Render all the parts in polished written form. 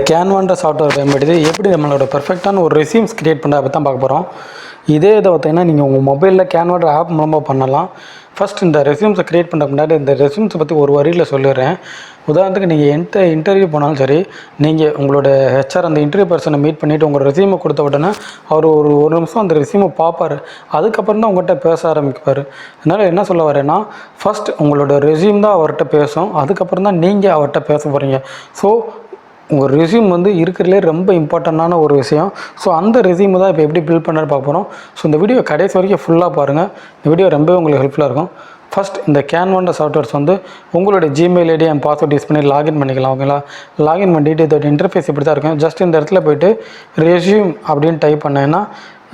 கேன்வான்ற software பயன்படுத்தி எப்படி நம்மளோட பெர்ஃபெக்டான ஒரு ரெஸ்யூம்ஸ் கிரியேட் பண்ணுறத பற்றி தான் பார்க்க போகிறோம். இதே இதை பார்த்தீங்கன்னா நீங்கள் உங்கள் மொபைலில் கேன்வான்ற ஆப் மூலமாக பண்ணலாம். ஃபஸ்ட் இந்த ரெஸ்யூம்ஸை கிரியேட் பண்ணுற முன்னாடி இந்த ரெஸ்யூம்ஸை பற்றி ஒரு வரியில் சொல்லிடுறேன். உதாரணத்துக்கு நீங்கள் இன்டர்வியூ போனாலும் சரி, நீங்கள் உங்களோட ஹெச்ஆர் அந்த இன்டர்வியூ பர்சனை மீட் பண்ணிவிட்டு உங்கள் ரெஸ்யூமை கொடுத்த உடனே அவர் ஒரு நிமிஷம் அந்த ரெஸ்யூமை பார்ப்பார். அதுக்கப்புறம் தான் உங்கள்கிட்ட பேச ஆரம்பிப்பார். அதனால் என்ன சொல்ல வரேன்னா, ஃபஸ்ட் உங்களோட ரெஸ்யூம் தான் அவர்கிட்ட பேசும், அதுக்கப்புறம் தான் நீங்கள் அவர்கிட்ட பேச போகிறீங்க. ஸோ உங்கள் ரெஸ்யூம் இருக்கிறதுலே ரொம்ப இம்பார்ட்டண்டான ஒரு விஷயம். ஸோ அந்த ரெஸ்யூம் தான் இப்போ எப்படி பில்ட் பண்ணுறது பார்க்க போகிறோம். ஸோ இந்த வீடியோ கடைசி வரைக்கும் ஃபுல்லாக பாருங்கள். இந்த வீடியோ ரொம்பவே உங்களுக்கு ஹெல்ப்ஃபுல்லாக இருக்கும். ஃபஸ்ட் இந்த கேன்வான்ற சாஃப்ட்வேர்ஸ் உங்களுடைய Gmail ID and password use பண்ணி லாகின் பண்ணிக்கலாம். ஓகேங்களா, லாகின் பண்ணிவிட்டு இதோட இன்டர்ஃபேஸ் இப்படி தான் இருக்கும். ஜஸ்ட் இந்த இடத்துல போய்ட்டு ரெஸ்யூம் அப்படின்னு டைப் பண்ணேன்னா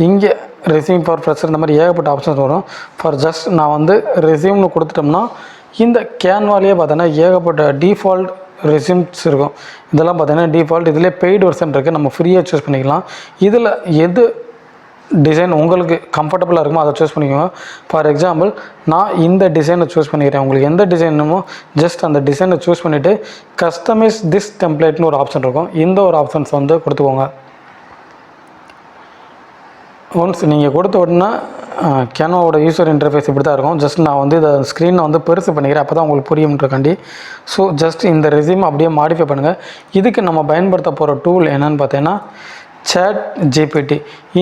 இங்கே ரெஸ்யூம் ஃபார் ஃப்ரெஷர் இந்த மாதிரி ஏகப்பட்ட ஆப்ஷன்ஸ் வரும். ஃபார் ஜஸ்ட் நான் ரெஸ்யூம்னு கொடுத்துட்டோம்னா இந்த கேன்வாலேயே பார்த்தோன்னா ஏகப்பட்ட டிஃபால்ட் ரெஸ்யூம்ஸ் இருக்கும். இதெல்லாம் பார்த்தீங்கன்னா டிஃபால்ட். இதிலே பெய்டு வெர்ஷன் இருக்குது, நம்ம ஃப்ரீயாக சூஸ் பண்ணிக்கலாம். இதில் எது டிசைன் உங்களுக்கு கம்ஃபர்டபுளாக இருக்குமோ அதை சூஸ் பண்ணிக்கோங்க. ஃபார் எக்ஸாம்பிள் நான் இந்த டிசைனை சூஸ் பண்ணிக்கிறேன். உங்களுக்கு எந்த டிசைனுமோ ஜஸ்ட் அந்த டிசைனை சூஸ் பண்ணிவிட்டு கஸ்டமைஸ் திஸ் டெம்ப்ளேட்னு ஒரு ஆப்ஷன் இருக்கும். இந்த ஒரு ஆப்ஷன்ஸ் கொடுத்துக்கோங்க. ஒன்ஸ் நீங்கள் கொடுத்த உடனே கேன்வாவோட யூசர் இன்டர்ஃபேஸ் இப்படி தான் இருக்கும். ஜஸ்ட் நான் இதை ஸ்க்ரீனை பெருசு பண்ணிக்கிறேன், அப்போ தான் உங்களுக்கு புரியும்ன்றக்காண்டி. ஸோ ஜஸ்ட் இந்த ரெஸ்யூம் அப்படியே மாடிஃபை பண்ணுங்கள். இதுக்கு நம்ம பயன்படுத்த போகிற டூல் என்னென்னு பார்த்தீங்கன்னா ChatGPT.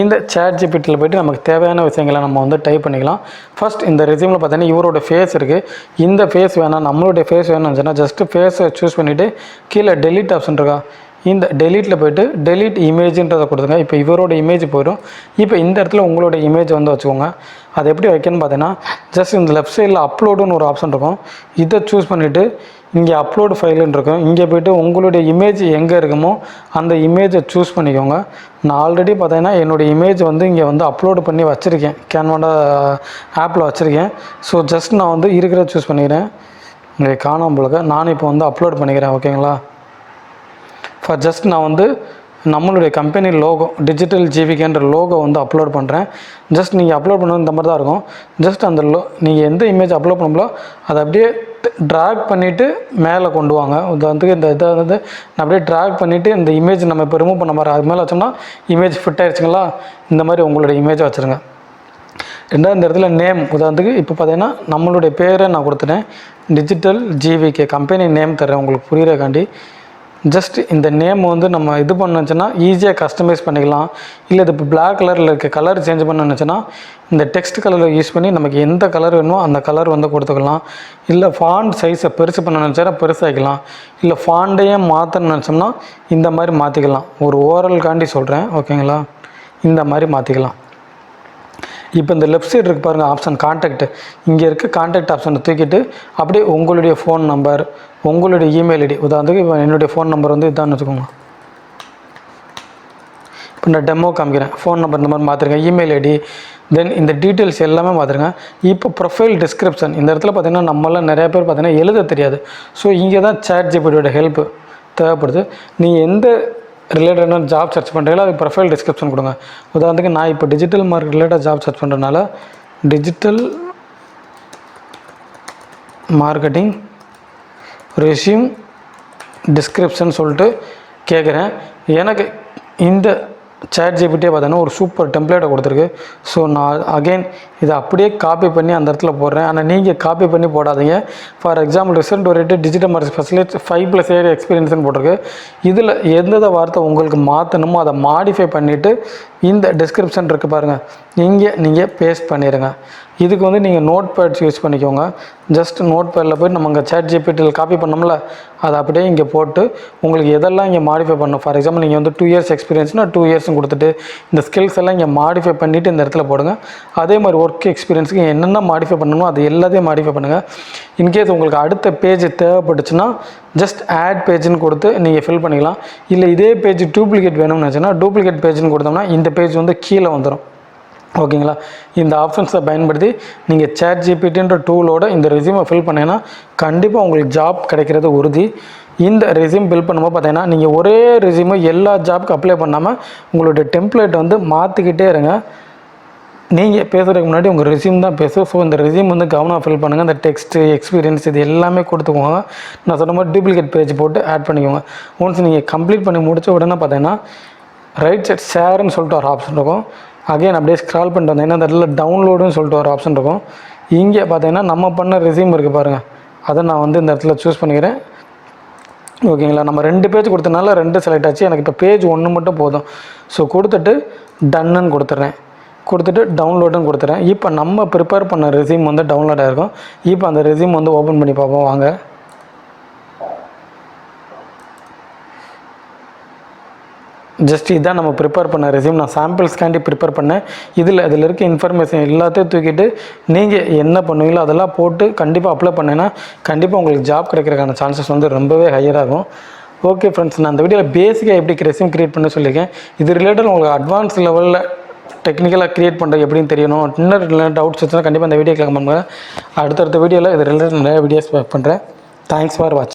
இந்த ChatGPTயில் போய்ட்டு நமக்கு தேவையான விஷயங்களை நம்ம டைப் பண்ணிக்கலாம். ஃபஸ்ட் இந்த ரெஸ்யூமில் பார்த்தீங்கன்னா இவரோட ஃபேஸ் இருக்குது. இந்த ஃபேஸ் வேணாம், நம்மளுடைய ஃபேஸ் வேணும்னு சொன்னால் ஜஸ்ட்டு ஃபேஸை சூஸ் பண்ணிவிட்டு கீழே டெலீட் ஆப்ஷன் இருக்கா, இந்த டெலீட்டில் போய்ட்டு டெலீட் இமேஜுன்றதை கொடுத்துங்க. இப்போ இவரோட இமேஜ் போயிடும். இப்போ இந்த இடத்துல உங்களோட இமேஜ் வச்சுக்கோங்க. அது எப்படி வைக்கணும்னு பார்த்தீங்கன்னா ஜஸ்ட் இந்த லெஃப்ட் சைடில் அப்லோடுன்னு ஒரு ஆப்ஷன் இருக்கும். இதை சூஸ் பண்ணிவிட்டு இங்கே அப்லோடு ஃபைலுன்னு இருக்கும். இங்கே போய்ட்டு உங்களுடைய இமேஜ் எங்கே இருக்குமோ அந்த இமேஜை சூஸ் பண்ணிக்கோங்க. நான் ஆல்ரெடி பார்த்தீங்கன்னா என்னுடைய இமேஜ் இங்கே அப்லோடு பண்ணி வச்சுருக்கேன், கேன்வாண்டா ஆப்பில் வச்சுருக்கேன். ஸோ ஜஸ்ட் நான் இருக்கிறத சூஸ் பண்ணிக்கிறேன். இங்கே காணாமல் போலக்க நான் இப்போ அப்லோட் பண்ணிக்கிறேன். ஓகேங்களா, ஃபார் ஜஸ்ட் நான் நம்மளுடைய கம்பெனி லோகோ டிஜிட்டல் ஜிவிகேன்ற லோகோ அப்லோட் பண்ணுறேன். ஜஸ்ட் நீங்கள் அப்லோட் பண்ண இந்த மாதிரி தான் இருக்கும். ஜஸ்ட் அந்த நீங்கள் எந்த இமேஜ் அப்லோட் பண்ணங்களோ அதை அப்படியே ட்ராக் பண்ணிவிட்டு மேலே கொண்டு வாங்க. உதாரணத்துக்கு இந்த இதை நான் அப்படியே ட்ராக் பண்ணிவிட்டு இந்த இமேஜ் நம்ம இப்போ ரிமூவ் பண்ண மாதிரி அது மேலே வச்சோம்னா இமேஜ் ஃபிட் ஆகிடுச்சுங்களா. இந்த மாதிரி உங்களுடைய இமேஜை வச்சுருங்க. ரெண்டாவது இந்த இடத்துல நேம், உதாரணத்துக்கு இப்போ பார்த்தீங்கன்னா நம்மளுடைய பேரை நான் கொடுத்துட்டேன், டிஜிட்டல் ஜிவிகே கம்பெனி நேம் தர்றேன் உங்களுக்கு புரியுறக்காண்டி. ஜஸ்ட் இந்த நேம் நம்ம இது பண்ணுச்சுன்னா ஈஸியாக கஸ்டமைஸ் பண்ணிக்கலாம். இல்லை இது இப்போ பிளாக் கலரில் இருக்க கலர் சேஞ்ச் பண்ணுச்சுன்னா இந்த டெக்ஸ்ட் கலரில் யூஸ் பண்ணி நமக்கு எந்த கலர் வேணுமோ அந்த கலர் கொடுத்துக்கலாம். இல்லை ஃபாண்ட் சைஸை பெருசு பண்ண நினச்சா பெருசாகிக்கலாம். இல்லை ஃபாண்டையே மாற்றணும்னு நினச்சோம்னா இந்த மாதிரி மாற்றிக்கலாம். ஒரு ஓரல்காண்டி சொல்கிறேன், ஓகேங்களா, இந்த மாதிரி மாற்றிக்கலாம். இப்போ இந்த லெஃப்ட் சைடு இருக்குது பாருங்கள் ஆப்ஷன் கான்டாக்ட். இங்கே இருக்க கான்டாக்ட் ஆப்ஷனை தூக்கிட்டு அப்படியே உங்களுடைய ஃபோன் நம்பர், உங்களுடைய இமெயில் ஐடி, உதாரணத்துக்கு இப்போ என்னுடைய ஃபோன் நம்பர் இதான்னு வச்சுக்கோங்க. இப்போ நான் டெமோ காமிக்கிறேன். ஃபோன் நம்பர் இந்த மாதிரி மாற்றிருங்க, இமெயில் ஐடி, தென் இந்த டீட்டெயில்ஸ் எல்லாமே மாற்றிருங்க. இப்போ ப்ரொஃபைல் டிஸ்கிரிப்ஷன் இந்த இடத்துல பார்த்திங்கன்னா நம்மளாம் நிறையா பேர் பார்த்திங்கன்னா எழுத தெரியாது. ஸோ இங்கே தான் ChatGPTயோட ஹெல்ப் தேவைப்படுது. நீங்கள் எந்த ரிலேட்டடான ஜாப் சர்ச் பண்ணுறீங்களோ அதுக்கு ப்ரொஃபைல் டிஸ்கிரிப்ஷன் கொடுங்க. உதாரணத்துக்கு நான் இப்போ digital market related job search பண்ணுறதுனால டிஜிட்டல் மார்க்கெட்டிங் ரெஸ்யூம் டிஸ்கிரிப்ஷன் சொல்லிட்டு கேட்குறேன். எனக்கு இந்த ChatGPT பார்த்தீங்கன்னா ஒரு சூப்பர் டெம்ப்ளேட்டை கொடுத்துருக்கு. ஸோ நான் அகெயின் இதை அப்படியே காப்பி பண்ணி அந்த இடத்துல போடுறேன். ஆனால் நீங்கள் காப்பி பண்ணி போடாதீங்க. For example result oriented digital market specialist 5+ year எக்ஸ்பீரியன்ஸ்னு போட்டிருக்கு. இதில் எந்தெந்த வார்த்தை உங்களுக்கு மாற்றணுமோ அதை மாடிஃபை பண்ணிவிட்டு இந்த டிஸ்கிரிப்ஷன் இருக்குது பாருங்கள், இங்கே நீங்கள் பேஸ்ட் பண்ணிடுங்க. இதுக்கு நீங்கள் நோட் பேட்ஸ் யூஸ் பண்ணிக்கோங்க. ஜஸ்ட் நோட் பேடில் போய் நம்ம இங்கே ChatGPTயில் காப்பி பண்ணோம்ல அதை அப்படியே இங்கே போட்டு உங்களுக்கு எதெல்லாம் இங்கே மாடிஃபை பண்ணணும். ஃபார் எக்ஸாம்பிள் நீங்கள் 2 இயர்ஸ் எக்ஸ்பீரியன்ஸ்னால் 2 இயர்ஸும் கொடுத்துட்டு இந்த ஸ்கில்ஸ் எல்லாம் இங்கே மாடிஃபை பண்ணிவிட்டு இந்த இடத்துல போடுங்க. அதே மாதிரி ஒர்க் எக்ஸ்பீரியன்ஸுக்கு என்னென்ன மாடிஃபை பண்ணணுமோ அது எல்லாத்தையும் மாடிஃபை பண்ணுங்கள். இன்கேஸ் உங்களுக்கு அடுத்த பேஜ் தேவைப்பட்டுச்சுன்னா ஜஸ்ட் ஆட் பேஜ்னு கொடுத்து நீங்கள் ஃபில் பண்ணிக்கலாம். இல்லை இதே பேஜ் டூப்ளிகேட் வேணும்னு நினச்சின்னா டூப்ளிகேட் பேஜ்னு கொடுத்தோம்னா இந்த பேஜ் கீழே வந்துடும். ஓகேங்களா, இந்த ஆப்ஷன்ஸை பயன்படுத்தி நீங்கள் ChatGPTன்ற டூலோட இந்த ரெஸ்யூமை ஃபில் பண்ணிங்கன்னா கண்டிப்பாக உங்களுக்கு ஜாப் கிடைக்கிறது உறுதி. இந்த ரெஸ்யூம் பில் பண்ணும்போது பார்த்தீங்கன்னா நீங்கள் ஒரே ரெஸ்யூமை எல்லா ஜாப்க்கு அப்ளை பண்ணாமல் உங்களுடைய டெம்ப்ளேட் மாற்றிக்கிட்டே இருங்க. நீங்கள் பேசுகிறதுக்கு முன்னாடி உங்கள் ரெஸ்யூம் தான் பேசும். ஸோ இந்த ரெஸ்யூம் வந்து கவனம் ஃபில் பண்ணுங்கள். இந்த டெக்ஸ்ட்டு, எக்ஸ்பீரியன்ஸ் இது எல்லாமே கொடுத்துக்கோங்க. நான் சொன்ன மாதிரி டூப்ளிகேட் பேஜ் போட்டு ஆட் பண்ணிக்கோங்க. ஒன்ஸ் நீங்கள் கம்ப்ளீட் பண்ணி முடித்த உடனே பார்த்தீங்கன்னா ரைட் சைட் ஷேர்னு சொல்லிட்டு ஒரு ஆப்ஷன் இருக்கும். அகைன் அப்படியே ஸ்க்ரால் பண்ணிட்டு வந்தீங்கன்னா அந்த இடத்துல டவுன்லோடுன்னு சொல்லிட்டு ஒரு ஆப்ஷன் இருக்கும். இங்கே பார்த்தீங்கன்னா நம்ம பண்ண ரெஸ்யூம் இருக்குது பாருங்கள், அதை நான் வந்து இந்த இடத்துல சூஸ் பண்ணிக்கிறேன். ஓகேங்களா, நம்ம 2 பேஜ் கொடுத்தனால 2 செலக்ட் ஆச்சு. எனக்கு இப்போ பேஜ் 1 மட்டும் போதும். ஸோ கொடுத்துட்டு டன்னுன்னு கொடுத்துட்றேன். கொடுத்துட்டு டவுன்லோடுன்னு கொடுத்துறேன். இப்போ நம்ம ப்ரிப்பேர் பண்ண ரெஸ்யூம் வந்து டவுன்லோட் ஆகிருக்கும். இப்போ அந்த ரெஸ்யூம் வந்து ஓப்பன் பண்ணி பார்ப்போம் வாங்க. ஜஸ்ட் இதுதான் நம்ம ப்ரிப்பேர் பண்ண ரெஸ்யூம். நான் சாம்பிள்ஸ்க்காண்டி ப்ரிப்பேர் பண்ணேன். இதில் இருக்க இன்ஃபர்மேஷன் எல்லாத்தையும் தூக்கிட்டு நீங்கள் என்ன பண்ணுவீங்களோ அதெல்லாம் போட்டு கண்டிப்பாக அப்ளை பண்ணேன்னா கண்டிப்பாக உங்களுக்கு ஜாப் கிடைக்கிறதுக்கான சான்சஸ் வந்து ரொம்பவே ஹையராக இருக்கும். ஓகே ஃப்ரெண்ட்ஸ், நான் அந்த வீடியோவில் பேசிக்காக எப்படி ரெஸ்யூம் க்ரியேட் பண்ண சொல்லியிருக்கேன். இது ரிலேட்டட் உங்களுக்கு அட்வான்ஸ் லெவலில் டெக்னிக்கலாக க்ரியேட் பண்ணுறது எப்படின்னு தெரியணும், இன்னும் டவுட்ஸ் வச்சுன்னா கண்டிப்பாக இந்த வீடியோ கிளிக் பண்ணுங்கள். அடுத்தடுத்த வீடியோவில் இது ரிலேட்டட் நிறைய வீடியோஸ் பண்ணுறேன். தேங்க்ஸ் ஃபார் வாட்சிங்.